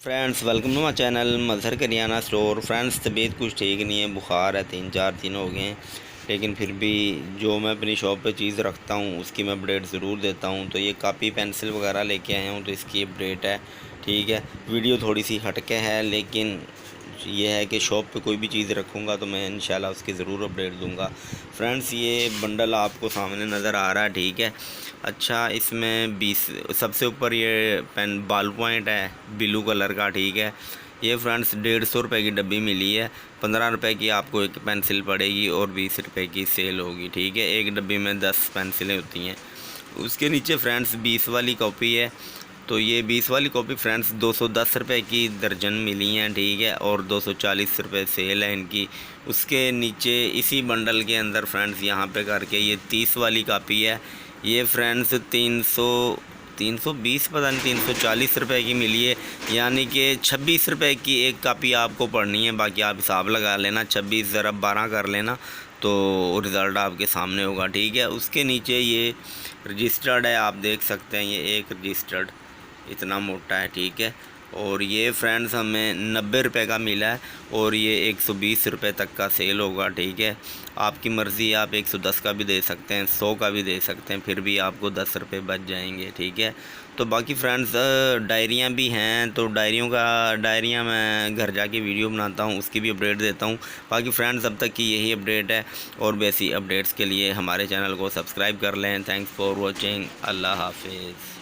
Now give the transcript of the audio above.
Friends welcome to my channel Mazhar kirana store. Friends तबीयत कुछ ठीक नहीं है, बुखार है, 3-4 दिन हो गए हैं। लेकिन फिर भी जो मैं अपनी शॉप पे चीज़ रखता हूँ उसकी मैं अपडेट ज़रूर देता हूँ। तो ये कापी पेंसिल वगैरह लेके आया हूँ, तो इसकी अपडेट है। ठीक है, वीडियो थोड़ी सी हटके है, लेकिन ये है कि शॉप पे कोई भी चीज़ रखूँगा तो मैं इंशाल्लाह उसकी ज़रूर अपडेट दूँगा। फ्रेंड्स ये बंडल आपको सामने नज़र आ रहा है, ठीक है। अच्छा, इसमें 20 सबसे ऊपर ये पेन बॉल पॉइंट है ब्लू कलर का, ठीक है। ये फ्रेंड्स 150 रुपये की डब्बी मिली है। 15 रुपये की आपको एक पेंसिल पड़ेगी और 20 रुपये की सेल होगी, ठीक है। एक डब्बी में 10 पेंसिलें होती हैं। उसके नीचे फ्रेंड्स 20 वाली कॉपी है, तो ये 20 वाली कॉपी फ्रेंड्स 210 रुपये की दर्जन मिली हैं, ठीक है। और 240 रुपये सेल है इनकी। उसके नीचे इसी बंडल के अंदर फ्रेंड्स यहाँ पे करके ये 30 वाली कॉपी है। ये फ्रेंड्स 320 पता नहीं 340 रुपये की मिली है, यानी कि 26 रुपये की एक कापी आपको पढ़नी है। बाकी आप हिसाब लगा लेना, 26 ज़रा 12 कर लेना तो रिज़ल्ट आपके सामने होगा, ठीक है। उसके नीचे ये रजिस्टर्ड है, आप देख सकते हैं, ये एक रजिस्टर्ड इतना मोटा है, ठीक है। और ये फ्रेंड्स हमें 90 रुपये का मिला है और ये 120 रुपये तक का सेल होगा, ठीक है। आपकी मर्ज़ी, आप 110 का भी दे सकते हैं, 100 का भी दे सकते हैं, फिर भी आपको 10 रुपये बच जाएंगे, ठीक है। तो बाकी फ्रेंड्स डायरियाँ भी हैं, तो डायरियाँ मैं घर जाके वीडियो बनाता हूँ, उसकी भी अपडेट देता हूँ। बाकी फ्रेंड्स अब तक की यही अपडेट है, और वैसी अपडेट्स के लिए हमारे चैनल को सब्सक्राइब कर लें। Thanks for watching. अल्लाह हाफिज़।